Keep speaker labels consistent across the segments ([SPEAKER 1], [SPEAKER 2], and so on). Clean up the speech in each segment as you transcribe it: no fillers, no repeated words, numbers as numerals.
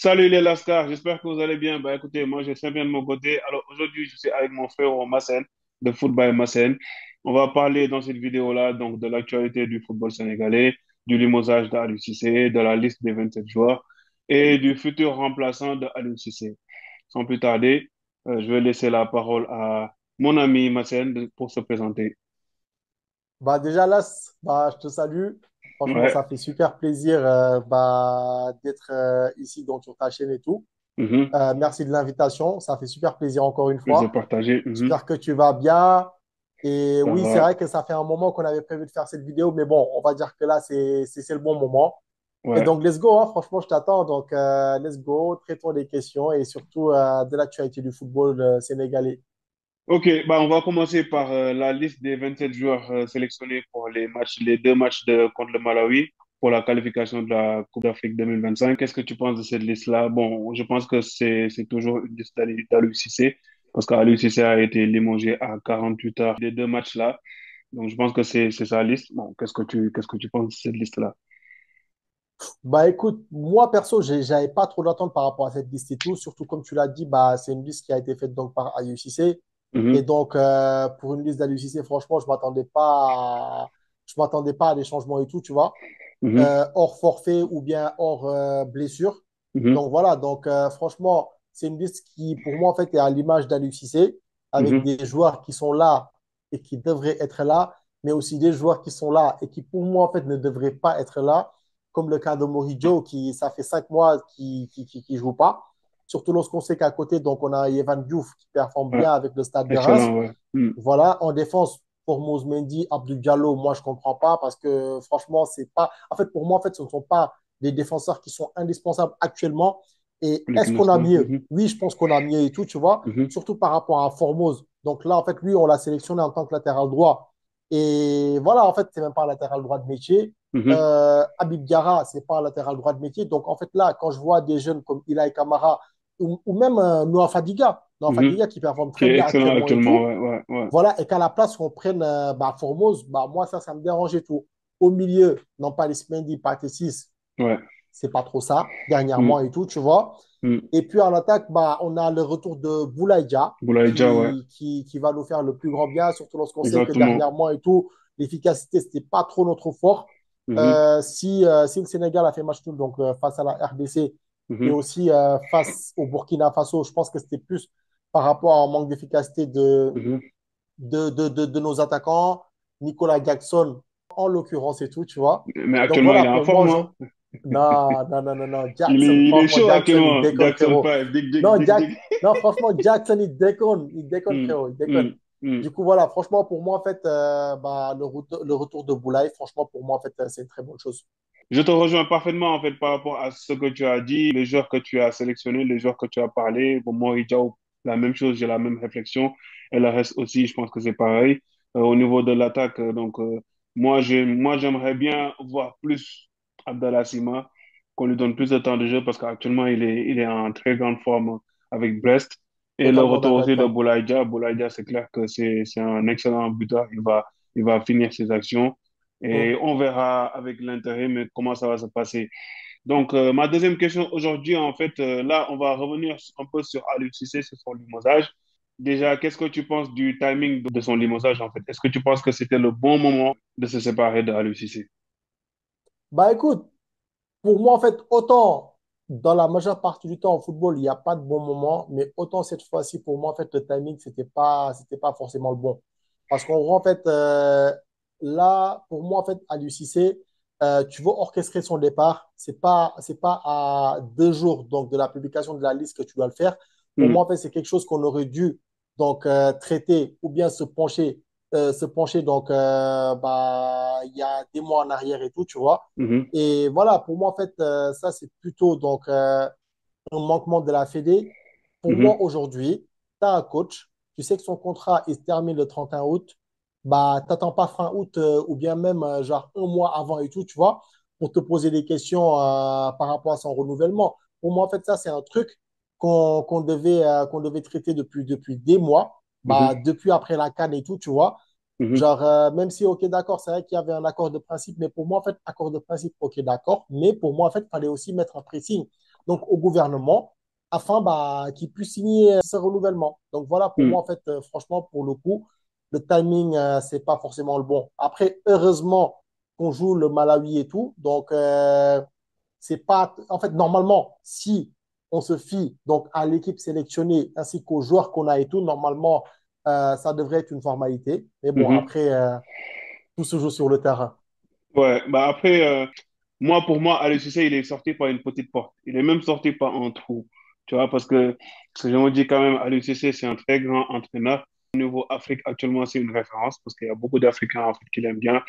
[SPEAKER 1] Salut les Lascars, j'espère que vous allez bien. Bah écoutez, moi je suis bien de mon côté. Alors aujourd'hui, je suis avec mon frère Massen de Football Massen. On va parler dans cette vidéo-là donc de l'actualité du football sénégalais, du limogeage d'Aliou Cissé, de la liste des 27 joueurs et du futur remplaçant d'Aliou Cissé. Sans plus tarder, je vais laisser la parole à mon ami Massen pour se présenter.
[SPEAKER 2] Bah déjà là, je te salue. Franchement,
[SPEAKER 1] Ouais.
[SPEAKER 2] ça fait super plaisir d'être ici donc, sur ta chaîne et tout.
[SPEAKER 1] Mhm.
[SPEAKER 2] Merci de l'invitation. Ça fait super plaisir encore une
[SPEAKER 1] Plaisir
[SPEAKER 2] fois.
[SPEAKER 1] partagé. Mhm.
[SPEAKER 2] J'espère que tu vas bien. Et
[SPEAKER 1] Ça
[SPEAKER 2] oui, c'est
[SPEAKER 1] va.
[SPEAKER 2] vrai que ça fait un moment qu'on avait prévu de faire cette vidéo, mais bon, on va dire que là, c'est le bon moment. Et
[SPEAKER 1] Ouais.
[SPEAKER 2] donc, let's go, hein. Franchement, je t'attends. Donc, let's go. Traitons des questions et surtout de l'actualité du football sénégalais.
[SPEAKER 1] Ok, bah on va commencer par la liste des 27 joueurs sélectionnés pour les matchs, les deux matchs contre le Malawi pour la qualification de la Coupe d'Afrique 2025. Qu'est-ce que tu penses de cette liste-là? Bon, je pense que c'est toujours une liste d'Aliou Cissé parce qu'Aliou Cissé a été limogé à 48 heures des deux matchs-là. Donc je pense que c'est sa liste. Bon, qu'est-ce que tu penses de cette liste-là?
[SPEAKER 2] Bah écoute, moi perso, j'avais pas trop d'attente par rapport à cette liste et tout. Surtout comme tu l'as dit, bah c'est une liste qui a été faite donc par Aliou Cissé. Et
[SPEAKER 1] Mhm,
[SPEAKER 2] donc pour une liste d'Aliou Cissé, franchement, je m'attendais pas à des changements et tout, tu vois.
[SPEAKER 1] mhm,
[SPEAKER 2] Hors forfait ou bien hors blessure.
[SPEAKER 1] mhm,
[SPEAKER 2] Donc voilà, donc franchement, c'est une liste qui pour moi en fait est à l'image d'Aliou Cissé avec
[SPEAKER 1] mhm.
[SPEAKER 2] des joueurs qui sont là et qui devraient être là, mais aussi des joueurs qui sont là et qui pour moi en fait ne devraient pas être là comme le cas de Moridio, qui, ça fait 5 mois qui joue pas. Surtout lorsqu'on sait qu'à côté, donc, on a Evan Diouf qui performe
[SPEAKER 1] Ouais,
[SPEAKER 2] bien avec le Stade de Reims.
[SPEAKER 1] excellent, ouais. Mhm.
[SPEAKER 2] Voilà, en défense, pour Mendy, Abdou Diallo, moi, je comprends pas parce que franchement, c'est pas. En fait, pour moi, en fait, ce ne sont pas des défenseurs qui sont indispensables actuellement. Et
[SPEAKER 1] L'équipe
[SPEAKER 2] est-ce qu'on a
[SPEAKER 1] nationale.
[SPEAKER 2] mieux?
[SPEAKER 1] Mhm,
[SPEAKER 2] Oui, je pense qu'on a mieux et tout, tu vois,
[SPEAKER 1] mhm.
[SPEAKER 2] surtout par rapport à Formose. Donc là, en fait, lui, on l'a sélectionné en tant que latéral droit. Et voilà, en fait, c'est même pas un latéral droit de métier.
[SPEAKER 1] Mhm.
[SPEAKER 2] Habib Diarra, c'est pas un latéral droit de métier. Donc, en fait, là, quand je vois des jeunes comme Ilaï Kamara ou même Noah
[SPEAKER 1] Mhm.
[SPEAKER 2] Fadiga qui performe
[SPEAKER 1] Qui
[SPEAKER 2] très
[SPEAKER 1] est
[SPEAKER 2] bien
[SPEAKER 1] excellent
[SPEAKER 2] actuellement et
[SPEAKER 1] actuellement,
[SPEAKER 2] tout,
[SPEAKER 1] ouais, ouais, ouais.
[SPEAKER 2] voilà, et qu'à la place, on prenne Formose, moi, ça me dérange et tout. Au milieu, non pas les Mendy, pas Tessis,
[SPEAKER 1] Ouais.
[SPEAKER 2] c'est pas trop ça,
[SPEAKER 1] Mm,
[SPEAKER 2] dernièrement et tout, tu vois.
[SPEAKER 1] mm.
[SPEAKER 2] Et puis en attaque, on a le retour de Boulaïdia
[SPEAKER 1] Boulaïdja, ouais,
[SPEAKER 2] qui va nous faire le plus grand bien, surtout lorsqu'on sait que
[SPEAKER 1] exactement.
[SPEAKER 2] dernièrement et tout, l'efficacité, c'était pas trop notre fort.
[SPEAKER 1] Mhm,
[SPEAKER 2] Si le Sénégal a fait match nul donc, face à la RDC et
[SPEAKER 1] mhm,
[SPEAKER 2] aussi face au Burkina Faso, je pense que c'était plus par rapport à un manque d'efficacité
[SPEAKER 1] mhm.
[SPEAKER 2] de nos attaquants, Nicolas Jackson en l'occurrence et tout, tu vois.
[SPEAKER 1] Mais
[SPEAKER 2] Donc
[SPEAKER 1] actuellement, il
[SPEAKER 2] voilà,
[SPEAKER 1] est en
[SPEAKER 2] pour moi,
[SPEAKER 1] forme, hein.
[SPEAKER 2] non, non, non, non, non,
[SPEAKER 1] Il
[SPEAKER 2] Jackson,
[SPEAKER 1] est, il est
[SPEAKER 2] franchement,
[SPEAKER 1] chaud
[SPEAKER 2] Jackson, il
[SPEAKER 1] actuellement.
[SPEAKER 2] déconne,
[SPEAKER 1] Jackson
[SPEAKER 2] frérot.
[SPEAKER 1] 5, dig, dig,
[SPEAKER 2] Non,
[SPEAKER 1] dig, dig.
[SPEAKER 2] Non, franchement, Jackson, il déconne,
[SPEAKER 1] Mm,
[SPEAKER 2] frérot, il déconne.
[SPEAKER 1] mm, mm.
[SPEAKER 2] Du coup, voilà, franchement, pour moi, en fait, le retour de Boulaye, franchement, pour moi, en fait, c'est une très bonne chose.
[SPEAKER 1] Je te rejoins parfaitement en fait par rapport à ce que tu as dit, les joueurs que tu as sélectionnés, les joueurs que tu as parlé. Pour moi, Diaw, la même chose, j'ai la même réflexion. Et le reste aussi, je pense que c'est pareil. Au niveau de l'attaque, moi, j'aimerais bien voir plus Abdallah Sima, qu'on lui donne plus de temps de jeu parce qu'actuellement, il est en très grande forme avec Brest. Et le
[SPEAKER 2] Totalement
[SPEAKER 1] retour
[SPEAKER 2] d'accord avec
[SPEAKER 1] aussi de
[SPEAKER 2] toi.
[SPEAKER 1] Boulaïdja. Boulaïdja, c'est clair que c'est un excellent buteur. Il va finir ses actions.
[SPEAKER 2] Hum.
[SPEAKER 1] Et on verra avec l'intérim comment ça va se passer. Donc, ma deuxième question aujourd'hui, en fait, là, on va revenir un peu sur Aliou Cissé, sur son limogeage. Déjà, qu'est-ce que tu penses du timing de son limogeage, en fait? Est-ce que tu penses que c'était le bon moment de se séparer de Aliou Cissé?
[SPEAKER 2] Bah écoute, pour moi, en fait, autant dans la majeure partie du temps au football, il n'y a pas de bon moment, mais autant cette fois-ci, pour moi, en fait, le timing, c'était pas forcément le bon. Parce qu'en gros, en fait, là, pour moi, en fait, à l'UCC, tu veux orchestrer son départ. C'est pas à 2 jours donc, de la publication de la liste que tu dois le faire. Pour moi,
[SPEAKER 1] Hmm,
[SPEAKER 2] en fait, c'est quelque chose qu'on aurait dû donc, traiter ou bien se pencher donc, il y a des mois en arrière et tout, tu vois.
[SPEAKER 1] mhm,
[SPEAKER 2] Et voilà, pour moi, en fait, ça, c'est plutôt donc, un manquement de la Fédé. Pour moi,
[SPEAKER 1] mhm,
[SPEAKER 2] aujourd'hui, tu as un coach, tu sais que son contrat, il se termine le 31 août, bah, t'attends pas fin août ou bien même genre un mois avant et tout, tu vois, pour te poser des questions par rapport à son renouvellement. Pour moi, en fait, ça, c'est un truc qu'on devait traiter depuis des mois, bah,
[SPEAKER 1] mhm,
[SPEAKER 2] depuis après la CAN et tout, tu vois.
[SPEAKER 1] mhm,
[SPEAKER 2] Genre, même si, ok, d'accord, c'est vrai qu'il y avait un accord de principe, mais pour moi, en fait, accord de principe, ok, d'accord, mais pour moi, en fait, il fallait aussi mettre un pressing. donc au gouvernement afin qu'il puisse signer ce renouvellement. Donc voilà, pour moi,
[SPEAKER 1] Mm.
[SPEAKER 2] en fait, franchement, pour le coup, le timing, c'est pas forcément le bon. Après, heureusement qu'on joue le Malawi et tout. Donc, c'est pas, en fait, normalement, si on se fie donc à l'équipe sélectionnée ainsi qu'aux joueurs qu'on a et tout, normalement, ça devrait être une formalité. Mais bon,
[SPEAKER 1] Mhm.
[SPEAKER 2] après, tout se joue sur le terrain.
[SPEAKER 1] Ouais, bah après, moi, pour moi, Aliou Cissé, il est sorti par une petite porte. Il est même sorti par un trou. Tu vois, parce que je me dis quand même, Aliou Cissé, c'est un très grand entraîneur. Au niveau Afrique, actuellement, c'est une référence parce qu'il y a beaucoup d'Africains en fait, qui l'aiment bien.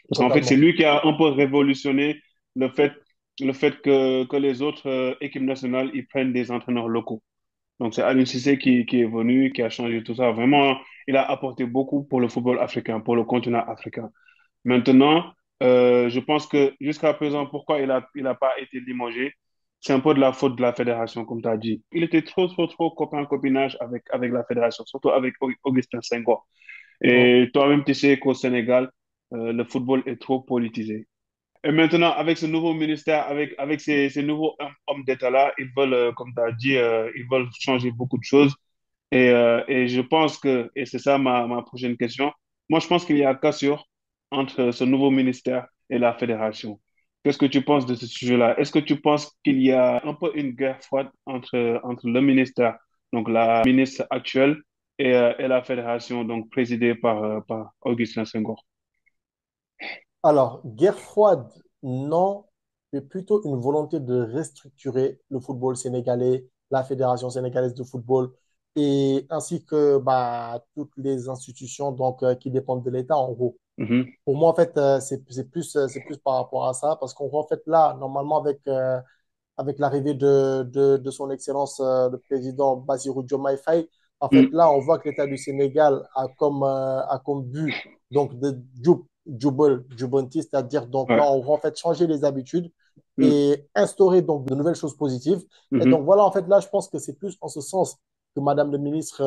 [SPEAKER 1] Parce qu'en fait, c'est
[SPEAKER 2] Totalement.
[SPEAKER 1] lui qui a un peu révolutionné le fait, le fait que les autres équipes nationales, ils prennent des entraîneurs locaux. Donc, c'est Aliou Cissé qui est venu, qui a changé tout ça. Vraiment, il a apporté beaucoup pour le football africain, pour le continent africain. Maintenant, je pense que jusqu'à présent, pourquoi il a pas été limogé, c'est un peu de la faute de la fédération, comme tu as dit. Il était trop copain-copinage avec la fédération, surtout avec Augustin Senghor.
[SPEAKER 2] Mhm.
[SPEAKER 1] Et toi-même, tu sais qu'au Sénégal, le football est trop politisé. Et maintenant, avec ce nouveau ministère, avec ces nouveaux hommes d'État-là, ils veulent, comme tu as dit, ils veulent changer beaucoup de choses. Et je pense que, et c'est ça ma prochaine question, moi je pense qu'il y a cassure entre ce nouveau ministère et la fédération. Qu'est-ce que tu penses de ce sujet-là? Est-ce que tu penses qu'il y a un peu une guerre froide entre le ministère, donc la ministre actuelle, et la fédération, donc présidée par Augustin Senghor?
[SPEAKER 2] Alors, guerre froide, non, mais plutôt une volonté de restructurer le football sénégalais, la Fédération sénégalaise de football, et ainsi que toutes les institutions qui dépendent de l'État, en gros.
[SPEAKER 1] Mhm,
[SPEAKER 2] Pour moi, en fait, c'est plus par rapport à ça, parce qu'en gros, en fait, là, normalement, avec l'arrivée de son Excellence, le président Bassirou Diomaye Faye, en fait,
[SPEAKER 1] mhm,
[SPEAKER 2] là, on voit que l'État du Sénégal a comme but donc de Jubanti, c'est-à-dire donc
[SPEAKER 1] ouais,
[SPEAKER 2] en gros, en fait, changer les habitudes
[SPEAKER 1] mhm,
[SPEAKER 2] et instaurer donc de nouvelles choses positives. Et
[SPEAKER 1] mhm,
[SPEAKER 2] donc voilà, en fait, là, je pense que c'est plus en ce sens que Madame le ministre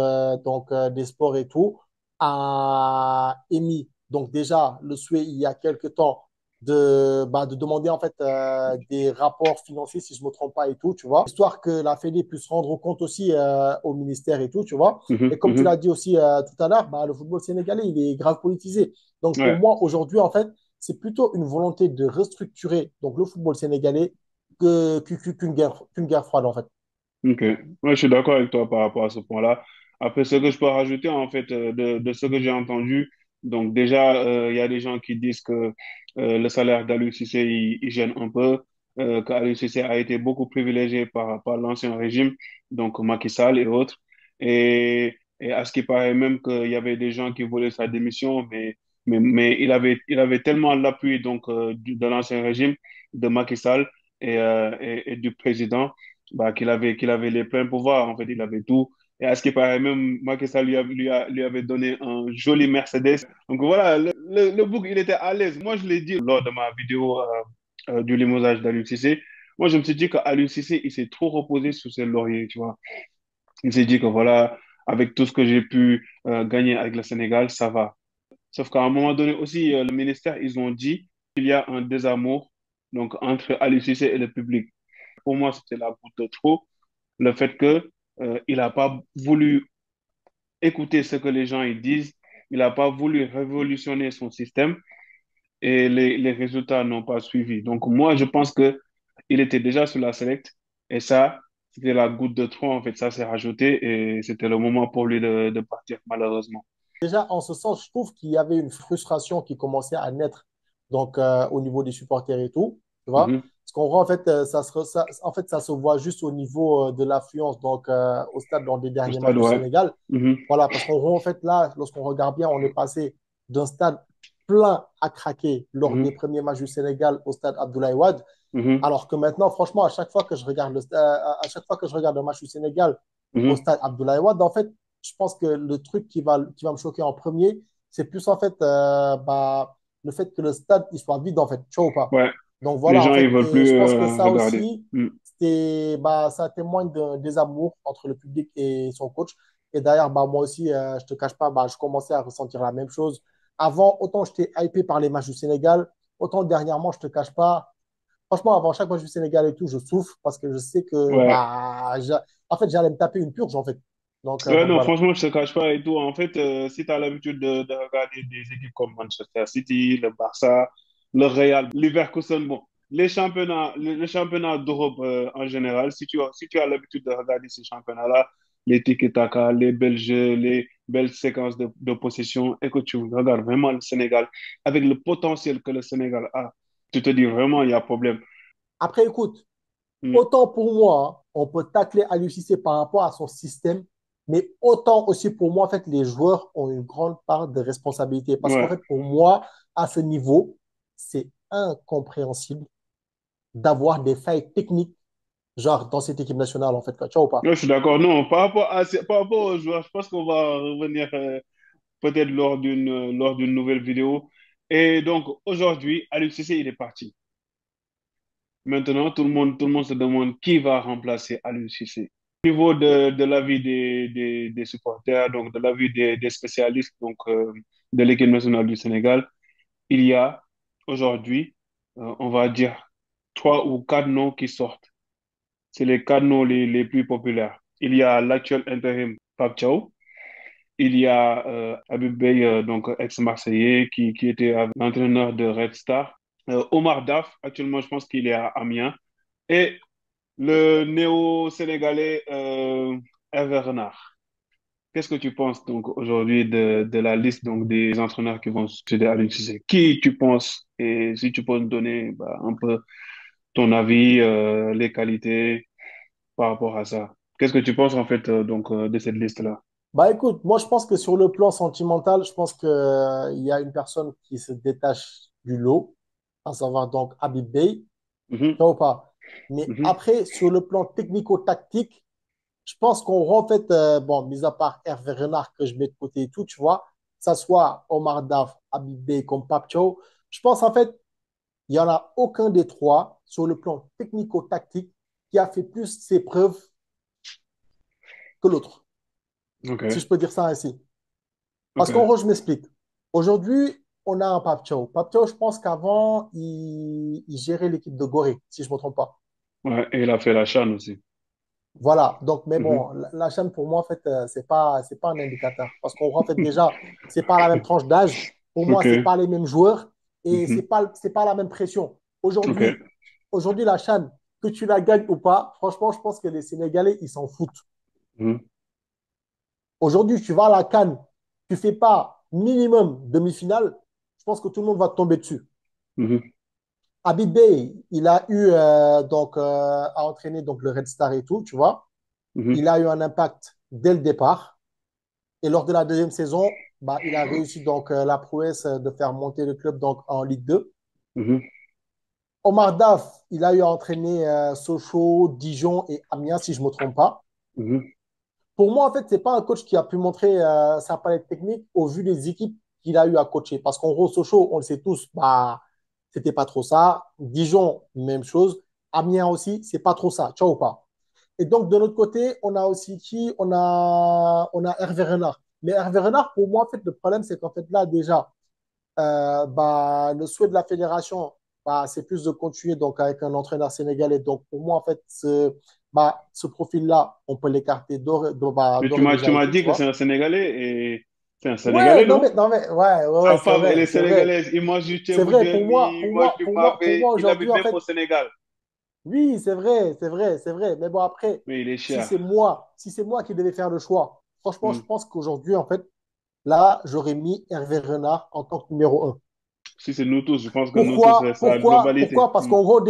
[SPEAKER 2] des Sports et tout a émis donc déjà le souhait il y a quelque temps de demander en fait des rapports financiers, si je ne me trompe pas et tout, tu vois, histoire que la Fédé puisse rendre compte aussi au ministère et tout, tu vois. Et
[SPEAKER 1] mhm,
[SPEAKER 2] comme tu
[SPEAKER 1] mhm.
[SPEAKER 2] l'as dit aussi tout à l'heure, le football sénégalais, il est grave politisé. Donc pour
[SPEAKER 1] Ouais,
[SPEAKER 2] moi, aujourd'hui, en fait, c'est plutôt une volonté de restructurer donc, le football sénégalais qu'une guerre froide, en fait.
[SPEAKER 1] ok. Ouais, je suis d'accord avec toi par rapport à ce point-là. Après, ce que je peux rajouter, en fait, de ce que j'ai entendu, donc déjà, il y a des gens qui disent que le salaire d'Aliou Cissé, il gêne un peu, qu'Aliou Cissé a été beaucoup privilégié par l'ancien régime, donc Macky Sall et autres. Et à ce qui paraît même qu'il y avait des gens qui voulaient sa démission, mais il avait tellement l'appui donc de l'ancien régime, de Macky Sall et du président qu'il avait les pleins pouvoirs, en fait, il avait tout. Et à ce qui paraît, même Macky Sall lui avait donné un joli Mercedes. Donc voilà, le bouc, il était à l'aise. Moi, je l'ai dit lors de ma vidéo du limogeage d'Aliou Cissé. Moi, je me suis dit qu'Aliou Cissé, il s'est trop reposé sur ses lauriers, tu vois. Il s'est dit que voilà, avec tout ce que j'ai pu gagner avec le Sénégal, ça va. Sauf qu'à un moment donné aussi, le ministère, ils ont dit qu'il y a un désamour donc, entre Aliou Cissé et le public. Pour moi, c'était la goutte de trop le fait que il n'a pas voulu écouter ce que les gens ils disent, il n'a pas voulu révolutionner son système et les résultats n'ont pas suivi. Donc moi, je pense que il était déjà sur la select et ça, c'était la goutte de trop en fait, ça s'est rajouté et c'était le moment pour lui de partir malheureusement.
[SPEAKER 2] Déjà, en ce sens, je trouve qu'il y avait une frustration qui commençait à naître au niveau des supporters et tout, tu vois.
[SPEAKER 1] Mhm.
[SPEAKER 2] Parce qu'en gros, en fait, en fait, ça se voit juste au niveau de l'affluence au stade dans les
[SPEAKER 1] Au
[SPEAKER 2] derniers matchs
[SPEAKER 1] stade,
[SPEAKER 2] du
[SPEAKER 1] ouais.
[SPEAKER 2] Sénégal.
[SPEAKER 1] Mhm.
[SPEAKER 2] Voilà, parce qu'en gros, en fait, là, lorsqu'on regarde bien, on est passé d'un stade plein à craquer lors des
[SPEAKER 1] Mhm.
[SPEAKER 2] premiers matchs du Sénégal au stade Abdoulaye Wade,
[SPEAKER 1] Mhm.
[SPEAKER 2] alors que maintenant, franchement, à chaque fois que je regarde à chaque fois que je regarde un match du Sénégal au
[SPEAKER 1] Mhm.
[SPEAKER 2] stade Abdoulaye Wade, en fait, je pense que le truc qui va me choquer en premier, c'est plus en fait le fait que le stade il soit vide, en fait, tu vois ou pas?
[SPEAKER 1] Ouais,
[SPEAKER 2] Donc
[SPEAKER 1] les
[SPEAKER 2] voilà, en
[SPEAKER 1] gens, ils
[SPEAKER 2] fait,
[SPEAKER 1] veulent
[SPEAKER 2] et
[SPEAKER 1] plus
[SPEAKER 2] je pense que ça
[SPEAKER 1] regarder.
[SPEAKER 2] aussi,
[SPEAKER 1] Mhm.
[SPEAKER 2] ça témoigne d'un désamour entre le public et son coach. Et d'ailleurs, moi aussi, je te cache pas, je commençais à ressentir la même chose. Avant, autant j'étais hypé par les matchs du Sénégal, autant dernièrement, je te cache pas, franchement, avant chaque match du Sénégal et tout, je souffre parce que je sais que,
[SPEAKER 1] Ouais.
[SPEAKER 2] en fait, j'allais me taper une purge, en fait.
[SPEAKER 1] Ouais,
[SPEAKER 2] Donc
[SPEAKER 1] non,
[SPEAKER 2] voilà.
[SPEAKER 1] franchement, je te cache pas et tout. En fait, si tu as l'habitude de regarder des équipes comme Manchester City, le Barça, le Real, Leverkusen, bon, les championnats d'Europe en général, si tu as l'habitude de regarder ces championnats-là, les tiki-taka, les belles jeux, les belles séquences de possession, et que tu regardes vraiment le Sénégal, avec le potentiel que le Sénégal a, tu te dis vraiment, il y a problème.
[SPEAKER 2] Après, écoute,
[SPEAKER 1] Mm.
[SPEAKER 2] autant pour moi, hein, on peut tacler Aliou Cissé par rapport à son système, mais autant aussi pour moi, en fait, les joueurs ont une grande part de responsabilité. Parce qu'en
[SPEAKER 1] Ouais.
[SPEAKER 2] fait, pour moi, à ce niveau, c'est incompréhensible d'avoir des failles techniques, genre dans cette équipe nationale, en fait, quoi. Tu vois ou pas?
[SPEAKER 1] Ouais, je suis d'accord. Non, par rapport aux joueurs, je pense qu'on va revenir peut-être lors d'une nouvelle vidéo. Et donc, aujourd'hui, Aliou Cissé, il est parti. Maintenant, tout le monde se demande qui va remplacer Aliou Cissé. Au niveau de l'avis des supporters, donc de l'avis des spécialistes de l'équipe nationale du Sénégal, il y a aujourd'hui, on va dire, trois ou quatre noms qui sortent. C'est les quatre noms les plus populaires. Il y a l'actuel intérim Pape Thiaw. Il y a Habib Beye, donc ex-Marseillais, qui était l'entraîneur de Red Star. Omar Daf, actuellement, je pense qu'il est à Amiens. Et le néo-sénégalais Hervé Renard. Qu'est-ce que tu penses donc aujourd'hui de la liste donc, des entraîneurs qui vont succéder à Aliou Cissé? Qui tu penses, et si tu peux nous donner bah, un peu ton avis, les qualités par rapport à ça? Qu'est-ce que tu penses en fait de cette liste-là?
[SPEAKER 2] Bah écoute, moi je pense que sur le plan sentimental, je pense que, il y a une personne qui se détache du lot, à savoir donc Habib Beye, tu
[SPEAKER 1] Mhm,
[SPEAKER 2] vois ou pas? Mais
[SPEAKER 1] mhm,
[SPEAKER 2] après, sur le plan technico-tactique, je pense qu'on en fait, bon, mis à part Hervé Renard que je mets de côté et tout, tu vois, que ça soit Omar Daf, Habib Beye comme Pape Thiaw, je pense en fait, il n'y en a aucun des trois sur le plan technico-tactique qui a fait plus ses preuves que l'autre, si je
[SPEAKER 1] ok,
[SPEAKER 2] peux dire ça ainsi. Parce qu'en
[SPEAKER 1] ok.
[SPEAKER 2] gros, je m'explique. Aujourd'hui, on a un Pape Thiaw. Pape Thiaw, je pense qu'avant, il gérait l'équipe de Gorée, si je ne me trompe pas.
[SPEAKER 1] Ouais, et il a fait la CHAN aussi.
[SPEAKER 2] Voilà. Donc, mais
[SPEAKER 1] Mhm,
[SPEAKER 2] bon, la chaîne, pour moi, en fait, c'est pas un indicateur. Parce qu'en gros, en fait, déjà, c'est pas la même tranche d'âge. Pour moi,
[SPEAKER 1] ok,
[SPEAKER 2] c'est pas les mêmes joueurs et
[SPEAKER 1] mhm,
[SPEAKER 2] c'est pas la même pression.
[SPEAKER 1] ok.
[SPEAKER 2] Aujourd'hui, la chaîne, que tu la gagnes ou pas, franchement, je pense que les Sénégalais, ils s'en foutent.
[SPEAKER 1] Mhm,
[SPEAKER 2] Aujourd'hui, tu vas à la CAN, tu fais pas minimum demi-finale, je pense que tout le monde va te tomber dessus.
[SPEAKER 1] mhm,
[SPEAKER 2] Habib Beye, il a eu à entraîner donc le Red Star et tout, tu vois.
[SPEAKER 1] mhm,
[SPEAKER 2] Il a eu un impact dès le départ. Et lors de la deuxième saison, bah, il a réussi donc la prouesse de faire monter le club donc en Ligue 2.
[SPEAKER 1] mhm,
[SPEAKER 2] Omar Daf, il a eu à entraîner Sochaux, Dijon et Amiens, si je ne me trompe pas.
[SPEAKER 1] mhm,
[SPEAKER 2] Pour moi, en fait, c'est pas un coach qui a pu montrer sa palette technique au vu des équipes qu'il a eu à coacher. Parce qu'en gros, Sochaux, on le sait tous, bah, c'était pas trop ça. Dijon, même chose. Amiens aussi, c'est pas trop ça. Tu vois ou pas? Et donc, de notre côté, on a aussi qui? On a Hervé Renard. Mais Hervé Renard, pour moi, en fait, le problème, c'est qu'en fait, là, déjà, bah, le souhait de la fédération, bah, c'est plus de continuer donc, avec un entraîneur sénégalais. Donc, pour moi, en fait, ce profil-là, on peut l'écarter
[SPEAKER 1] mais
[SPEAKER 2] d'ores et
[SPEAKER 1] tu
[SPEAKER 2] déjà et
[SPEAKER 1] m'as
[SPEAKER 2] tout,
[SPEAKER 1] dit
[SPEAKER 2] tu
[SPEAKER 1] que c'est
[SPEAKER 2] vois.
[SPEAKER 1] un Sénégalais et c'est un
[SPEAKER 2] Ouais,
[SPEAKER 1] Sénégalais, non?
[SPEAKER 2] non, mais, ouais,
[SPEAKER 1] Sa femme, elle est
[SPEAKER 2] c'est vrai.
[SPEAKER 1] sénégalaise. Il mange du
[SPEAKER 2] C'est
[SPEAKER 1] thé
[SPEAKER 2] vrai,
[SPEAKER 1] il mange du
[SPEAKER 2] pour
[SPEAKER 1] pavé.
[SPEAKER 2] moi
[SPEAKER 1] Il
[SPEAKER 2] aujourd'hui,
[SPEAKER 1] habite
[SPEAKER 2] en
[SPEAKER 1] même au
[SPEAKER 2] fait,
[SPEAKER 1] Sénégal.
[SPEAKER 2] oui, c'est vrai. Mais bon, après,
[SPEAKER 1] Mais il est
[SPEAKER 2] si
[SPEAKER 1] cher.
[SPEAKER 2] c'est moi, si c'est moi qui devais faire le choix, franchement, je
[SPEAKER 1] Hmm.
[SPEAKER 2] pense qu'aujourd'hui, en fait, là, j'aurais mis Hervé Renard en tant que numéro un.
[SPEAKER 1] Si c'est nous tous, je pense que nous tous, c'est la globalité.
[SPEAKER 2] Parce
[SPEAKER 1] Hmm.
[SPEAKER 2] qu'en gros,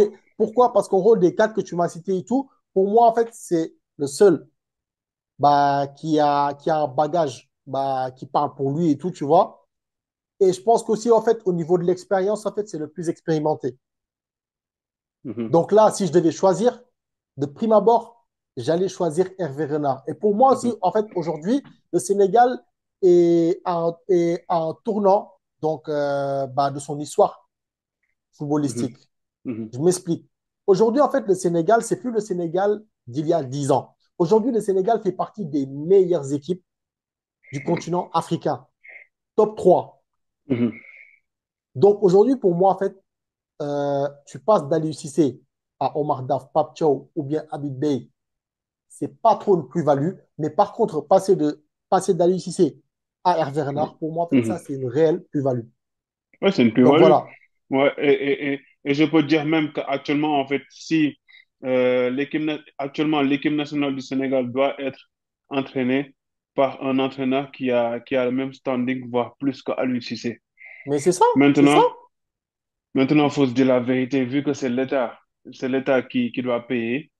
[SPEAKER 2] parce qu'en gros, des quatre que tu m'as cités et tout, pour moi, en fait, c'est le seul bah, qui a un bagage bah, qui parle pour lui et tout, tu vois. Et je pense qu'aussi, en fait, au niveau de l'expérience, en fait, c'est le plus expérimenté.
[SPEAKER 1] Mhm,
[SPEAKER 2] Donc là, si je devais choisir, de prime abord, j'allais choisir Hervé Renard. Et pour moi aussi,
[SPEAKER 1] mhm,
[SPEAKER 2] en fait, aujourd'hui, le Sénégal est à un tournant donc, bah, de son histoire
[SPEAKER 1] mhm,
[SPEAKER 2] footballistique.
[SPEAKER 1] mhm,
[SPEAKER 2] Je m'explique. Aujourd'hui, en fait, le Sénégal, c'est plus le Sénégal d'il y a 10 ans. Aujourd'hui, le Sénégal fait partie des meilleures équipes du continent africain. Top 3.
[SPEAKER 1] mhm.
[SPEAKER 2] Donc aujourd'hui, pour moi, en fait, tu passes d'Aliou Cissé à Omar Daf, Pape Thiaw ou bien Habib Beye, c'est pas trop une plus-value. Mais par contre, passer d'Aliou Cissé à Hervé Renard, pour moi, en fait, ça,
[SPEAKER 1] Mhm.
[SPEAKER 2] c'est une réelle plus-value.
[SPEAKER 1] Ouais, c'est une
[SPEAKER 2] Donc
[SPEAKER 1] plus-value.
[SPEAKER 2] voilà.
[SPEAKER 1] Ouais, et je peux dire même qu'actuellement, en fait, si actuellement l'équipe nationale du Sénégal doit être entraînée par un entraîneur qui a le même standing, voire plus qu'Aliou Cissé.
[SPEAKER 2] Mais c'est ça, c'est ça.
[SPEAKER 1] Maintenant, maintenant, il faut se dire la vérité, vu que c'est l'État qui doit payer.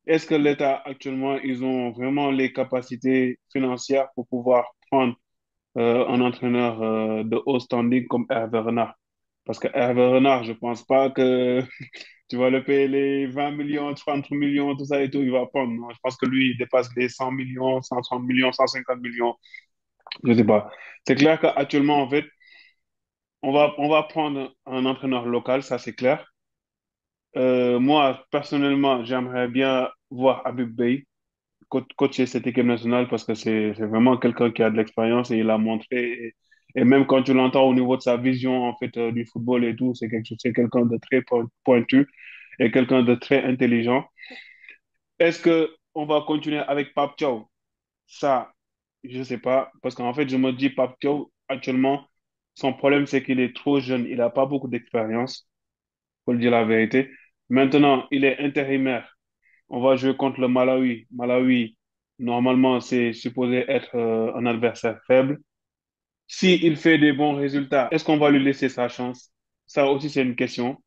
[SPEAKER 1] Est-ce que l'État actuellement, ils ont vraiment les capacités financières pour pouvoir prendre un entraîneur de haut standing comme Hervé Renard? Parce que Hervé Renard, je pense pas que tu vas le payer les 20 millions, 30 millions, tout ça et tout, il va prendre. Non, je pense que lui, il dépasse les 100 millions, 130 millions, 150 millions. Je sais pas. C'est clair qu'actuellement, en fait, on va prendre un entraîneur local, ça c'est clair. Moi, personnellement, j'aimerais bien voir Habib Beye coacher cette équipe nationale parce que c'est vraiment quelqu'un qui a de l'expérience et il a montré. Et même quand tu l'entends au niveau de sa vision en fait du football et tout, c'est quelqu'un de très pointu et quelqu'un de très intelligent. Est-ce que on va continuer avec Pape Thiaw? Ça, je sais pas parce qu'en fait, je me dis Pape Thiaw actuellement, son problème c'est qu'il est trop jeune, il n'a pas beaucoup d'expérience, faut le dire la vérité. Maintenant, il est intérimaire. On va jouer contre le Malawi. Malawi, normalement, c'est supposé être un adversaire faible. S'il fait des bons résultats, est-ce qu'on va lui laisser sa chance? Ça aussi, c'est une question.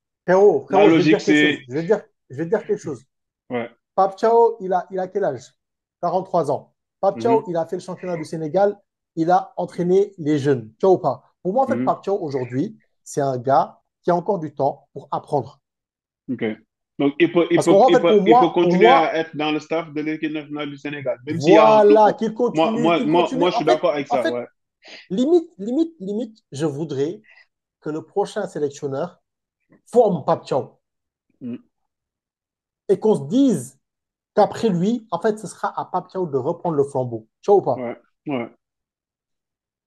[SPEAKER 1] La
[SPEAKER 2] Frérot, je vais te
[SPEAKER 1] logique,
[SPEAKER 2] dire quelque
[SPEAKER 1] c'est...
[SPEAKER 2] chose. Je vais te dire quelque chose.
[SPEAKER 1] Ouais.
[SPEAKER 2] Pape Thiaw, il a quel âge? 43 ans. Pape Thiaw,
[SPEAKER 1] Mhm,
[SPEAKER 2] il a fait le championnat du Sénégal. Il a entraîné les jeunes. Tu vois ou pas? Pour moi, en fait,
[SPEAKER 1] mhm,
[SPEAKER 2] Pape Thiaw, aujourd'hui, c'est un gars qui a encore du temps pour apprendre.
[SPEAKER 1] ok. Donc, il peut, il
[SPEAKER 2] Parce
[SPEAKER 1] peut,
[SPEAKER 2] qu'en
[SPEAKER 1] il
[SPEAKER 2] fait,
[SPEAKER 1] peut, il peut
[SPEAKER 2] pour
[SPEAKER 1] continuer à
[SPEAKER 2] moi,
[SPEAKER 1] être dans le staff de l'équipe nationale du Sénégal, même s'il y a un...
[SPEAKER 2] voilà,
[SPEAKER 1] Moi,
[SPEAKER 2] qu'il
[SPEAKER 1] moi,
[SPEAKER 2] continue.
[SPEAKER 1] moi, je suis d'accord avec
[SPEAKER 2] En
[SPEAKER 1] ça,
[SPEAKER 2] fait,
[SPEAKER 1] ouais.
[SPEAKER 2] limite, je voudrais que le prochain sélectionneur forme Pape Thiaw
[SPEAKER 1] Mhm,
[SPEAKER 2] et qu'on se dise qu'après lui, en fait, ce sera à Pape Thiaw de reprendre le flambeau. Tu vois ou pas?
[SPEAKER 1] ouais, ouais.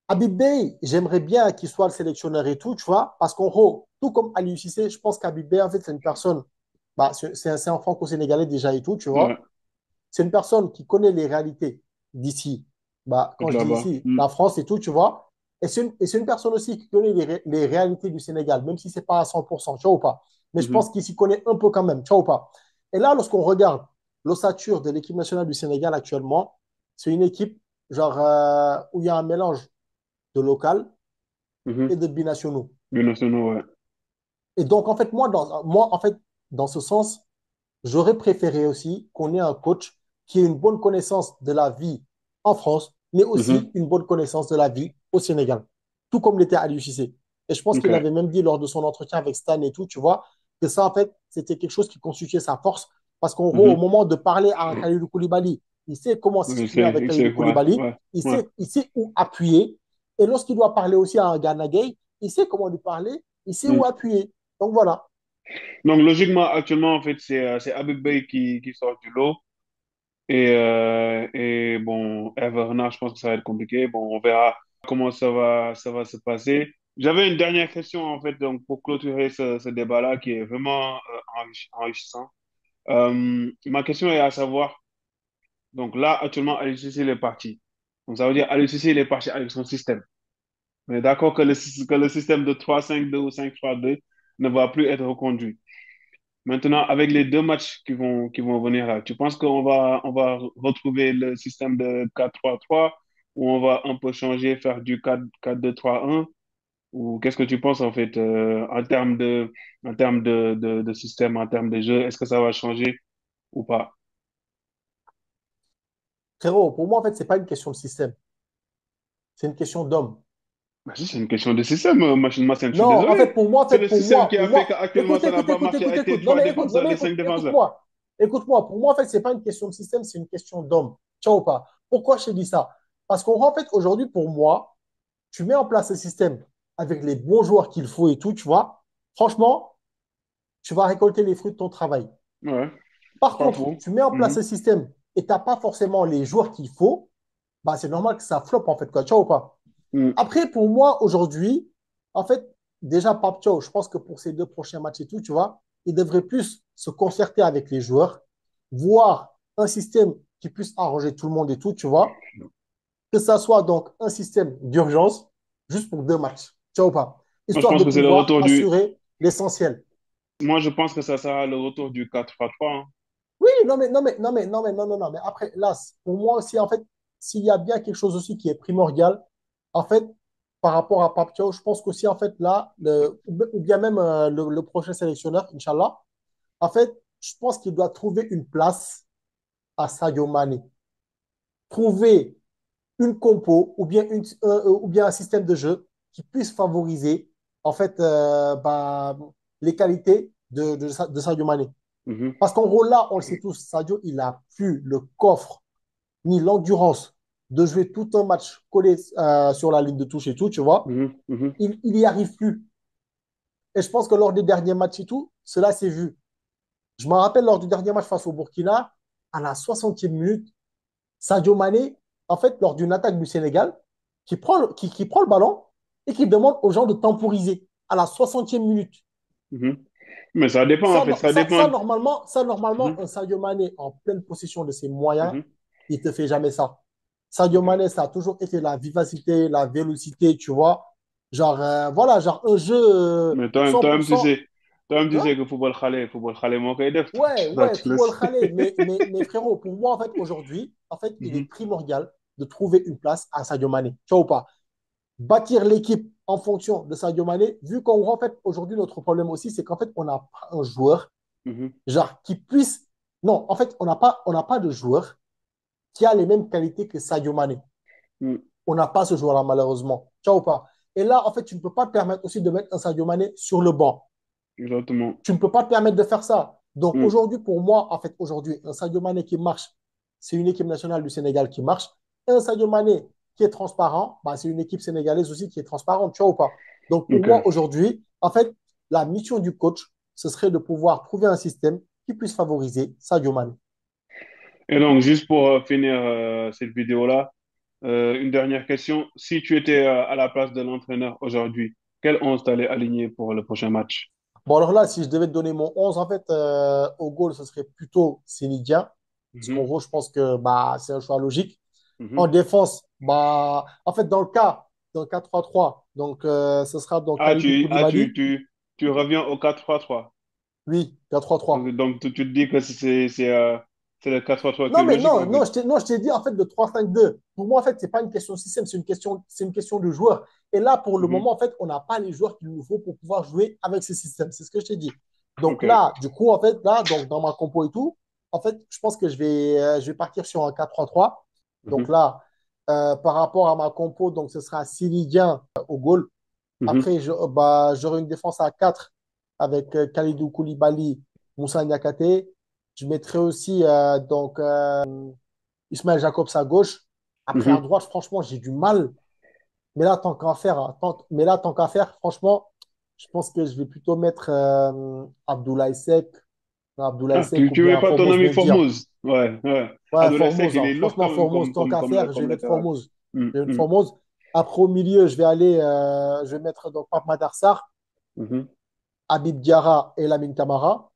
[SPEAKER 2] Habib Bey, j'aimerais bien qu'il soit le sélectionneur et tout, tu vois, parce qu'en gros, tout comme Aliou Cissé, je pense qu'Habib Bey, en fait, c'est une personne, bah, c'est un franco-sénégalais déjà et tout, tu
[SPEAKER 1] Ouais,
[SPEAKER 2] vois. C'est une personne qui connaît les réalités d'ici. Bah, quand je dis
[SPEAKER 1] là-bas.
[SPEAKER 2] ici, la France et tout, tu vois. Et c'est une personne aussi qui connaît les réalités du Sénégal, même si ce n'est pas à 100%, tu vois ou pas. Mais je pense
[SPEAKER 1] Mhm,
[SPEAKER 2] qu'il s'y connaît un peu quand même, tu vois ou pas. Et là, lorsqu'on regarde l'ossature de l'équipe nationale du Sénégal actuellement, c'est une équipe genre où il y a un mélange de local et
[SPEAKER 1] mhm.
[SPEAKER 2] de binationaux.
[SPEAKER 1] Bien nationaux, ouais.
[SPEAKER 2] Et donc, en fait, en fait, dans ce sens, j'aurais préféré aussi qu'on ait un coach qui ait une bonne connaissance de la vie en France, mais
[SPEAKER 1] Mhm,
[SPEAKER 2] aussi une bonne connaissance de la vie au Sénégal, tout comme l'était Aliou Cissé. Et je pense qu'il
[SPEAKER 1] ok.
[SPEAKER 2] avait même dit lors de son entretien avec Stan et tout, tu vois, que ça, en fait, c'était quelque chose qui constituait sa force. Parce qu'en gros, au
[SPEAKER 1] Mhm.
[SPEAKER 2] moment de parler à un Kalidou Koulibaly, il sait comment
[SPEAKER 1] Oui,
[SPEAKER 2] s'exprimer avec
[SPEAKER 1] il
[SPEAKER 2] Kalidou
[SPEAKER 1] sait, ouais,
[SPEAKER 2] Koulibaly,
[SPEAKER 1] ouais, ouais.
[SPEAKER 2] il sait où appuyer. Et lorsqu'il doit parler aussi à un Gana Gueye, il sait comment lui parler, il sait où
[SPEAKER 1] Mm.
[SPEAKER 2] appuyer. Donc voilà.
[SPEAKER 1] Donc, logiquement, actuellement, en fait, c'est Habib Beye qui sort du lot. Et bon, Hervé Renard, je pense que ça va être compliqué. Bon, on verra comment ça va se passer. J'avais une dernière question, en fait, donc, pour clôturer ce débat-là qui est vraiment enrichissant. Ma question est à savoir, donc là, actuellement, Aliou Cissé, il est parti. Donc, ça veut dire Aliou Cissé, il est parti avec son système. On est d'accord que le système de 3-5-2 ou 5-3-2 ne va plus être reconduit. Maintenant, avec les deux matchs qui vont venir là, tu penses qu'on va retrouver le système de 4-3-3 ou on va un peu changer, faire du 4-2-3-1? Ou qu'est-ce que tu penses en fait en termes de système, en termes de jeu, est-ce que ça va changer ou pas?
[SPEAKER 2] Frérot, pour moi, en fait, ce n'est pas une question de système, c'est une question d'homme.
[SPEAKER 1] Bah, si, c'est une question de système, Machine Massen, je suis
[SPEAKER 2] Non, en
[SPEAKER 1] désolé.
[SPEAKER 2] fait, pour moi, en
[SPEAKER 1] C'est
[SPEAKER 2] fait,
[SPEAKER 1] le système qui a fait qu'actuellement
[SPEAKER 2] écoute,
[SPEAKER 1] ça n'a
[SPEAKER 2] écoute,
[SPEAKER 1] pas
[SPEAKER 2] écoute,
[SPEAKER 1] marché
[SPEAKER 2] écoute,
[SPEAKER 1] avec tes
[SPEAKER 2] écoute. Non,
[SPEAKER 1] trois
[SPEAKER 2] mais écoute, non,
[SPEAKER 1] défenseurs,
[SPEAKER 2] mais
[SPEAKER 1] les cinq défenseurs.
[SPEAKER 2] écoute-moi. Écoute-moi. Pour moi, en fait, c'est pas une question de système, c'est une question d'homme. Tu vois ou pas? Pourquoi je te dis ça? Parce qu'en fait, aujourd'hui, pour moi, tu mets en place ce système avec les bons joueurs qu'il faut et tout, tu vois. Franchement, tu vas récolter les fruits de ton travail.
[SPEAKER 1] Ouais,
[SPEAKER 2] Par
[SPEAKER 1] pas
[SPEAKER 2] contre,
[SPEAKER 1] faux.
[SPEAKER 2] tu mets en place
[SPEAKER 1] Mhm.
[SPEAKER 2] ce système et tu n'as pas forcément les joueurs qu'il faut, bah, c'est normal que ça floppe, en fait, quoi. Tu vois ou pas?
[SPEAKER 1] Mhm.
[SPEAKER 2] Après, pour moi, aujourd'hui, en fait, déjà, Pape Thiaw, je pense que pour ces deux prochains matchs et tout, tu vois, il devrait plus se concerter avec les joueurs, voir un système qui puisse arranger tout le monde et tout, tu vois, que ça soit donc un système d'urgence, juste pour deux matchs, tu vois ou pas,
[SPEAKER 1] Moi, je
[SPEAKER 2] histoire
[SPEAKER 1] pense
[SPEAKER 2] de
[SPEAKER 1] que c'est le
[SPEAKER 2] pouvoir
[SPEAKER 1] retour du.
[SPEAKER 2] assurer l'essentiel.
[SPEAKER 1] Moi, je pense que ça sera le retour du 4-3-3, hein.
[SPEAKER 2] Oui, non, mais, non, mais, non, mais, non, mais, non, non, non, mais après, là, pour moi aussi, en fait, s'il y a bien quelque chose aussi qui est primordial, en fait, par rapport à Pape Thiaw, je pense qu'aussi, en fait, là, ou bien même le prochain sélectionneur, Inch'Allah, en fait, je pense qu'il doit trouver une place à Sadio Mané. Trouver une compo ou bien un système de jeu qui puisse favoriser, en fait, les qualités de Sadio Mané.
[SPEAKER 1] Mhm,
[SPEAKER 2] Parce qu'en gros, là, on le sait tous, Sadio, il n'a plus le coffre ni l'endurance de jouer tout un match collé sur la ligne de touche et tout, tu vois.
[SPEAKER 1] mhm, mhm,
[SPEAKER 2] Il n'y arrive plus. Et je pense que lors des derniers matchs et tout, cela s'est vu. Je me rappelle lors du dernier match face au Burkina, à la 60e minute, Sadio Mané, en fait, lors d'une attaque du Sénégal, qui prend le ballon et qui demande aux gens de temporiser à la 60e minute.
[SPEAKER 1] mhm. Mais ça dépend, en fait. Ça dépend.
[SPEAKER 2] Normalement,
[SPEAKER 1] Mhm,
[SPEAKER 2] un Sadio Mané en pleine possession de ses moyens,
[SPEAKER 1] mhm,
[SPEAKER 2] il ne te fait jamais ça. Sadio
[SPEAKER 1] ok.
[SPEAKER 2] Mané, ça a toujours été la vivacité, la vélocité, tu vois. Genre, voilà, genre un jeu
[SPEAKER 1] Mais
[SPEAKER 2] 100%.
[SPEAKER 1] toi-même, tu
[SPEAKER 2] Hein.
[SPEAKER 1] sais que football khale, moo koy def.
[SPEAKER 2] Ouais,
[SPEAKER 1] Tu le
[SPEAKER 2] football
[SPEAKER 1] sais.
[SPEAKER 2] khalé. Mais frérot, pour moi, en fait, aujourd'hui, en fait, il est
[SPEAKER 1] Mhm,
[SPEAKER 2] primordial de trouver une place à Sadio Mané. Tu vois ou pas? Bâtir l'équipe en fonction de Sadio Mané, vu qu'en gros, en fait, aujourd'hui, notre problème aussi, c'est qu'en fait, on n'a pas un joueur,
[SPEAKER 1] mhm,
[SPEAKER 2] genre, qui puisse. Non, en fait, on n'a pas de joueur qui a les mêmes qualités que Sadio Mané.
[SPEAKER 1] mhm.
[SPEAKER 2] On n'a pas ce joueur-là, malheureusement. Tu vois ou pas? Et là, en fait, tu ne peux pas te permettre aussi de mettre un Sadio Mané sur le banc.
[SPEAKER 1] Exactement.
[SPEAKER 2] Tu ne peux pas te permettre de faire ça. Donc
[SPEAKER 1] Mhm.
[SPEAKER 2] aujourd'hui, pour moi, en fait, aujourd'hui, un Sadio Mané qui marche, c'est une équipe nationale du Sénégal qui marche. Et un Sadio Mané qui est transparent, bah, c'est une équipe sénégalaise aussi qui est transparente, tu vois ou pas? Donc pour
[SPEAKER 1] Ok.
[SPEAKER 2] moi, aujourd'hui, en fait, la mission du coach, ce serait de pouvoir trouver un système qui puisse favoriser Sadio Mané.
[SPEAKER 1] Et donc, juste pour finir cette vidéo-là, une dernière question. Si tu étais à la place de l'entraîneur aujourd'hui, quel 11 t'allais aligner pour le prochain match?
[SPEAKER 2] Bon, alors là, si je devais te donner mon 11 en fait, au goal, ce serait plutôt Sénégal. Parce qu'en
[SPEAKER 1] Mhm,
[SPEAKER 2] gros, je pense que bah, c'est un choix logique. En
[SPEAKER 1] mhm.
[SPEAKER 2] défense, bah, en fait, dans le 4-3-3, donc ce sera donc
[SPEAKER 1] Ah,
[SPEAKER 2] Kalidou Koulibaly.
[SPEAKER 1] tu reviens au 4-3-3.
[SPEAKER 2] Oui, 4-3-3.
[SPEAKER 1] Donc, tu te dis que c'est le 4-3-3 qui est
[SPEAKER 2] Non, mais
[SPEAKER 1] logique,
[SPEAKER 2] non,
[SPEAKER 1] en fait.
[SPEAKER 2] non, je t'ai dit en fait de 3-5-2. Pour moi, en fait, c'est pas une question de système, c'est une question de joueur. Et là, pour le
[SPEAKER 1] Mhm.
[SPEAKER 2] moment, en fait, on n'a pas les joueurs qu'il nous faut pour pouvoir jouer avec ce système. C'est ce que je t'ai dit. Donc
[SPEAKER 1] Ok.
[SPEAKER 2] là, du coup, en fait, là, donc dans ma compo et tout, en fait, je pense que je vais partir sur un 4-3-3. Donc
[SPEAKER 1] Mhm.
[SPEAKER 2] là, par rapport à ma compo, donc ce sera Silidien au goal.
[SPEAKER 1] Mhm.
[SPEAKER 2] Après, bah, j'aurai une défense à 4 avec Kalidou Koulibaly, Moussa Niakate. Je mettrai aussi Ismaël Jacobs à gauche. Après, à
[SPEAKER 1] Mhm.
[SPEAKER 2] droite, franchement, j'ai du mal. Mais là, tant qu'à faire, mais là, tant qu'à faire, franchement, je pense que je vais plutôt mettre Abdoulaye Seck,
[SPEAKER 1] Ah,
[SPEAKER 2] ou
[SPEAKER 1] tu mets
[SPEAKER 2] bien
[SPEAKER 1] pas ton
[SPEAKER 2] Formose
[SPEAKER 1] ami
[SPEAKER 2] Mendy. Hein.
[SPEAKER 1] Formose. Ouais, ouais.
[SPEAKER 2] Ouais,
[SPEAKER 1] Abdoulaye Seck,
[SPEAKER 2] Formose.
[SPEAKER 1] il
[SPEAKER 2] Hein.
[SPEAKER 1] est lourd
[SPEAKER 2] Franchement,
[SPEAKER 1] quand même
[SPEAKER 2] Formose, tant qu'à faire, je vais
[SPEAKER 1] comme
[SPEAKER 2] mettre
[SPEAKER 1] latéral.
[SPEAKER 2] Formose.
[SPEAKER 1] Mhm.
[SPEAKER 2] Je vais mettre
[SPEAKER 1] Mhm.
[SPEAKER 2] Formose. Après, au milieu, je vais mettre donc Pape Matar Sarr,
[SPEAKER 1] Mhm.
[SPEAKER 2] Habib Diarra et Lamine Camara.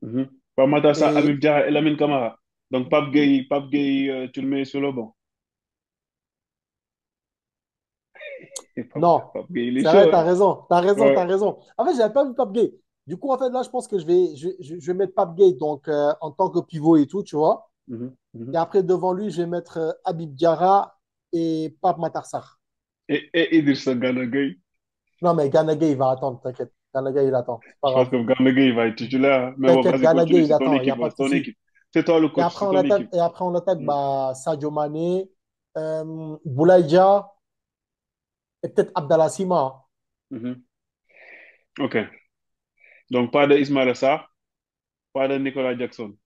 [SPEAKER 1] Mhm. Pape Sarr,
[SPEAKER 2] Et
[SPEAKER 1] Habib Diarra et Lamine Camara. Donc, Pape Gueye, tu le mets sur le banc. Et
[SPEAKER 2] non,
[SPEAKER 1] Pape Gueye, il est
[SPEAKER 2] c'est
[SPEAKER 1] chaud,
[SPEAKER 2] vrai,
[SPEAKER 1] hein?
[SPEAKER 2] t'as
[SPEAKER 1] Ouais.
[SPEAKER 2] raison. En fait, j'avais pas vu Pape Gay. Du coup, en fait, là, je pense que je vais mettre Pape Gay donc, en tant que pivot et tout, tu vois.
[SPEAKER 1] Mhm.
[SPEAKER 2] Et
[SPEAKER 1] Mhm.
[SPEAKER 2] après, devant lui, je vais mettre Habib Diarra et Pape Matar Sarr.
[SPEAKER 1] Et Idrissa Gana Gueye.
[SPEAKER 2] Non, mais Gana Gueye, il va attendre, t'inquiète. Gana Gueye, il attend, c'est pas
[SPEAKER 1] Je pense
[SPEAKER 2] grave.
[SPEAKER 1] que Gana Gueye va être titulaire, hein. Mais bon,
[SPEAKER 2] T'inquiète,
[SPEAKER 1] vas-y,
[SPEAKER 2] Gana
[SPEAKER 1] continue.
[SPEAKER 2] Gueye, il
[SPEAKER 1] C'est ton
[SPEAKER 2] attend, il n'y a
[SPEAKER 1] équipe,
[SPEAKER 2] pas
[SPEAKER 1] ouais,
[SPEAKER 2] de
[SPEAKER 1] c'est ton
[SPEAKER 2] souci.
[SPEAKER 1] équipe. C'est toi le coach, c'est ton équipe.
[SPEAKER 2] Et après, en attaque,
[SPEAKER 1] Mhm.
[SPEAKER 2] bah, Sadio Mané, Boulaye Dia et peut-être Abdallah Sima.
[SPEAKER 1] Mhm. Ok. Donc, pas de Ismaïla Sarr, pas de Nicolas Jackson.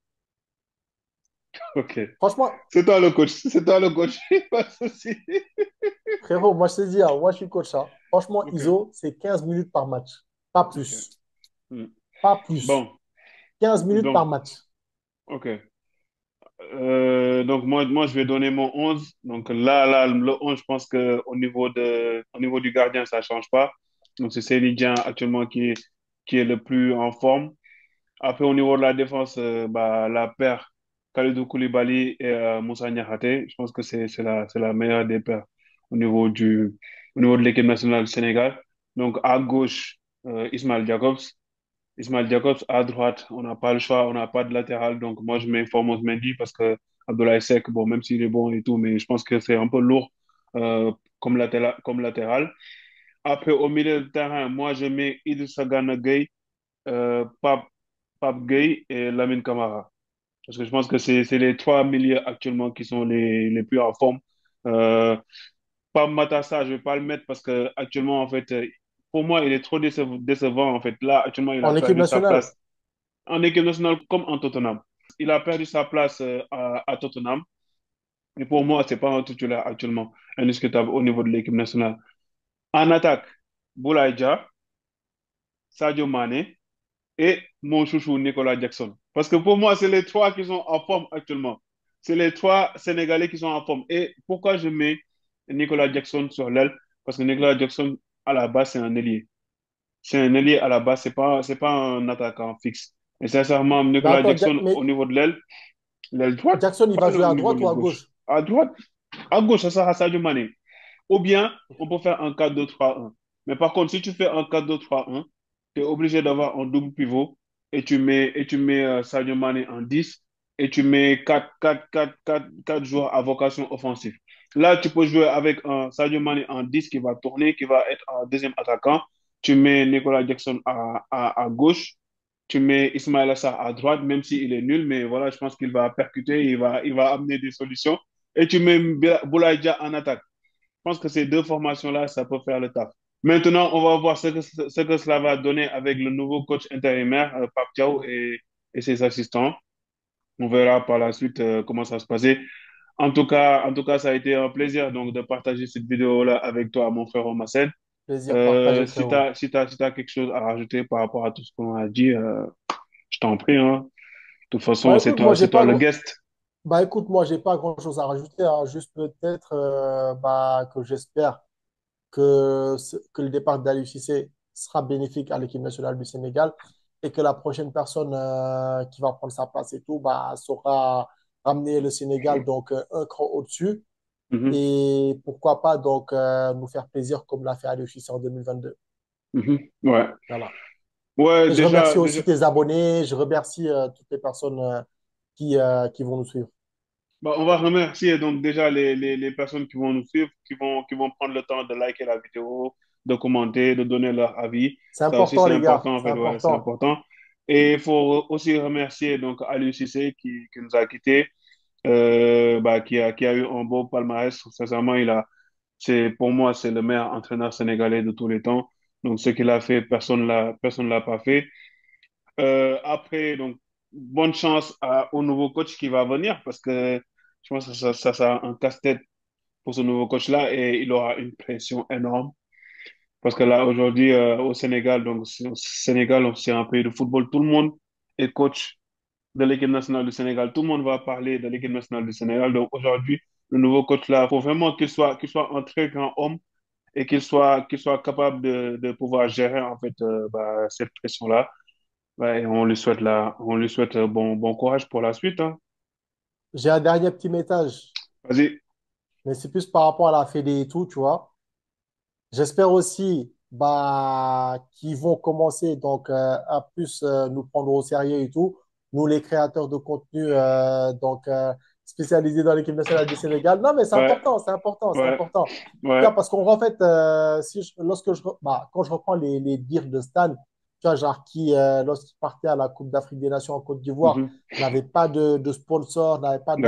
[SPEAKER 1] Ok.
[SPEAKER 2] Franchement,
[SPEAKER 1] C'est toi le coach. C'est toi le coach. Pas de souci.
[SPEAKER 2] frérot, moi, je te dis, hein, moi, je suis coach. Hein. Franchement,
[SPEAKER 1] Ok.
[SPEAKER 2] ISO, c'est 15 minutes par match. Pas
[SPEAKER 1] Ok.
[SPEAKER 2] plus.
[SPEAKER 1] Mhm.
[SPEAKER 2] Pas plus.
[SPEAKER 1] Bon.
[SPEAKER 2] 15 minutes par
[SPEAKER 1] Donc,
[SPEAKER 2] match.
[SPEAKER 1] ok. Donc moi, je vais donner mon 11. Donc le 11, je pense que au niveau du gardien, ça change pas. Donc, c'est Seny Dieng actuellement qui est le plus en forme. Après, au niveau de la défense, bah, la paire Kalidou Koulibaly et Moussa Niakhaté, je pense que c'est la meilleure des paires au niveau au niveau de l'équipe nationale du Sénégal. Donc, à gauche, Ismaël Jacobs. Ismaël Jacobs, à droite, on n'a pas le choix, on n'a pas de latéral. Donc, moi, je mets Formose Mendy parce que Abdoulaye Seck, bon, même s'il est bon et tout, mais je pense que c'est un peu lourd comme latéral. Après, au milieu de terrain, moi, je mets Idrissa Gana Gueye, Pape, Pape Gueye et Lamine Camara. Parce que je pense que c'est les trois milieux actuellement qui sont les plus en forme. Euh, Pape Matassa, je vais pas le mettre parce que actuellement, en fait, pour moi, il est trop décevant. En fait, là, actuellement, il a
[SPEAKER 2] En équipe
[SPEAKER 1] perdu sa
[SPEAKER 2] nationale.
[SPEAKER 1] place en équipe nationale comme en Tottenham. Il a perdu sa place à Tottenham. Et pour moi, c'est pas un titulaire actuellement indiscutable au niveau de l'équipe nationale. En attaque, Boulaye Dia, Sadio Mané et mon chouchou Nicolas Jackson. Parce que pour moi, c'est les trois qui sont en forme actuellement. C'est les trois Sénégalais qui sont en forme. Et pourquoi je mets Nicolas Jackson sur l'aile? Parce que Nicolas Jackson, à la base, c'est un ailier. C'est un ailier à la base, c'est pas un attaquant fixe. Et sincèrement,
[SPEAKER 2] Mais
[SPEAKER 1] Nicolas
[SPEAKER 2] attends,
[SPEAKER 1] Jackson, au
[SPEAKER 2] mais
[SPEAKER 1] niveau de l'aile droite,
[SPEAKER 2] Jackson, il
[SPEAKER 1] pas
[SPEAKER 2] va jouer
[SPEAKER 1] au
[SPEAKER 2] à
[SPEAKER 1] niveau
[SPEAKER 2] droite
[SPEAKER 1] de
[SPEAKER 2] ou
[SPEAKER 1] l'aile
[SPEAKER 2] à
[SPEAKER 1] gauche.
[SPEAKER 2] gauche?
[SPEAKER 1] À gauche, ça sera Sadio Mané. Ou bien, on peut faire un 4-2-3-1. Mais par contre, si tu fais un 4-2-3-1, tu es obligé d'avoir un double pivot et tu mets Sadio Mané en 10 et tu mets quatre joueurs à vocation offensive. Là, tu peux jouer avec un Sadio Mané en 10 qui va tourner, qui va être un deuxième attaquant. Tu mets Nicolas Jackson à gauche. Tu mets Ismaël Assar à droite, même s'il est nul, mais voilà, je pense qu'il va percuter, il va amener des solutions. Et tu mets Boulaye Dia en attaque. Je pense que ces deux formations-là, ça peut faire le taf. Maintenant, on va voir ce que cela va donner avec le nouveau coach intérimaire, Pape Thiaw et ses assistants. On verra par la suite comment ça se passer. En tout cas, ça a été un plaisir donc, de partager cette vidéo-là avec toi, mon frère Omassène.
[SPEAKER 2] Plaisir partagé, frérot.
[SPEAKER 1] Si t'as quelque chose à rajouter par rapport à tout ce qu'on a dit, je t'en prie. Hein. De toute façon,
[SPEAKER 2] Bah écoute,
[SPEAKER 1] c'est toi le guest.
[SPEAKER 2] moi, j'ai pas grand-chose à rajouter, hein. Juste peut-être que j'espère que le départ d'Aliou Cissé sera bénéfique à l'équipe nationale du Sénégal et que la prochaine personne qui va prendre sa place et tout saura ramener le Sénégal un cran au-dessus
[SPEAKER 1] Mhm,
[SPEAKER 2] et pourquoi pas nous faire plaisir comme l'a fait Aliou Cissé en 2022.
[SPEAKER 1] mhm. Ouais.
[SPEAKER 2] Voilà.
[SPEAKER 1] Ouais,
[SPEAKER 2] Et je remercie
[SPEAKER 1] déjà,
[SPEAKER 2] aussi tes abonnés, je remercie toutes les personnes qui vont nous suivre.
[SPEAKER 1] bah, on va remercier donc déjà les personnes qui vont nous suivre, qui vont prendre le temps de liker la vidéo, de commenter, de donner leur avis.
[SPEAKER 2] C'est
[SPEAKER 1] Ça aussi,
[SPEAKER 2] important,
[SPEAKER 1] c'est
[SPEAKER 2] les gars,
[SPEAKER 1] important, en
[SPEAKER 2] c'est
[SPEAKER 1] fait, ouais, c'est
[SPEAKER 2] important.
[SPEAKER 1] important. Et il faut aussi remercier donc Aliou Cissé qui nous a quittés, bah, qui a eu un beau palmarès. Sincèrement, pour moi, c'est le meilleur entraîneur sénégalais de tous les temps. Donc, ce qu'il a fait, personne l'a pas fait. Après, donc, bonne chance au nouveau coach qui va venir parce que je pense que ça sera un casse-tête pour ce nouveau coach-là et il aura une pression énorme. Parce que là, aujourd'hui, au Sénégal, au Sénégal, c'est un pays de football. Tout le monde est coach de l'équipe nationale du Sénégal. Tout le monde va parler de l'équipe nationale du Sénégal. Donc aujourd'hui, le nouveau coach-là, il faut vraiment qu'il soit un très grand homme et qu'il soit capable de pouvoir gérer en fait bah, cette pression-là. Ouais, et on lui souhaite bon courage pour la suite, hein.
[SPEAKER 2] J'ai un dernier petit message,
[SPEAKER 1] Vas-y.
[SPEAKER 2] mais c'est plus par rapport à la Fédé et tout, tu vois. J'espère aussi qu'ils vont commencer à plus nous prendre au sérieux et tout. Nous, les créateurs de contenu spécialisés dans l'équipe nationale du Sénégal. Non, mais c'est
[SPEAKER 1] Ouais,
[SPEAKER 2] important, c'est important, c'est
[SPEAKER 1] ouais,
[SPEAKER 2] important. Tu vois,
[SPEAKER 1] ouais.
[SPEAKER 2] parce qu'en fait, quand je reprends les dires de Stan, tu vois, lorsqu'il partait à la Coupe d'Afrique des Nations en Côte d'Ivoire,
[SPEAKER 1] Mhm.
[SPEAKER 2] n'avait pas de sponsor, n'avait pas d'accréditation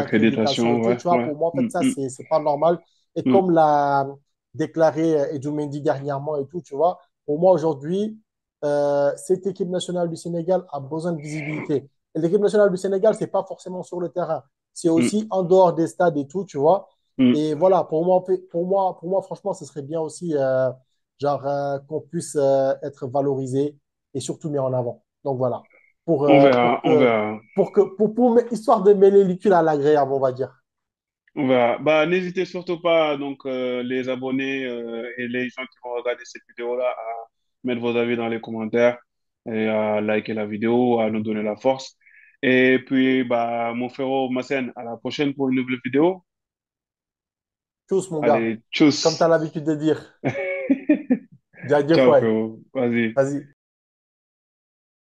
[SPEAKER 2] et
[SPEAKER 1] L'accréditation,
[SPEAKER 2] tout.
[SPEAKER 1] ouais,
[SPEAKER 2] Tu vois,
[SPEAKER 1] ouais.
[SPEAKER 2] pour moi, en fait,
[SPEAKER 1] Mm,
[SPEAKER 2] ça,
[SPEAKER 1] mm,
[SPEAKER 2] c'est pas normal. Et
[SPEAKER 1] mm,
[SPEAKER 2] comme l'a déclaré Edou Mendy dernièrement et tout, tu vois. Pour moi, aujourd'hui, cette équipe nationale du Sénégal a besoin de visibilité. Et l'équipe nationale du Sénégal, c'est pas forcément sur le terrain. C'est
[SPEAKER 1] mm,
[SPEAKER 2] aussi en dehors des stades et tout, tu vois.
[SPEAKER 1] mm.
[SPEAKER 2] Et voilà, pour moi, franchement, ce serait bien aussi qu'on puisse être valorisé et surtout mis en avant. Donc voilà,
[SPEAKER 1] On verra, on verra.
[SPEAKER 2] histoire de mêler l'utile à l'agréable, on va dire.
[SPEAKER 1] On verra. Bah, n'hésitez surtout pas, donc, les abonnés et les gens qui vont regarder cette vidéo-là mettre vos avis dans les commentaires et à liker la vidéo, à nous donner la force. Et puis, bah, mon frérot Massen, à la prochaine pour une nouvelle vidéo.
[SPEAKER 2] Tous, mon gars.
[SPEAKER 1] Allez,
[SPEAKER 2] Comme tu
[SPEAKER 1] tchuss.
[SPEAKER 2] as l'habitude de dire. Jaajëf
[SPEAKER 1] Ciao,
[SPEAKER 2] waay.
[SPEAKER 1] frérot. Vas-y.
[SPEAKER 2] Vas-y.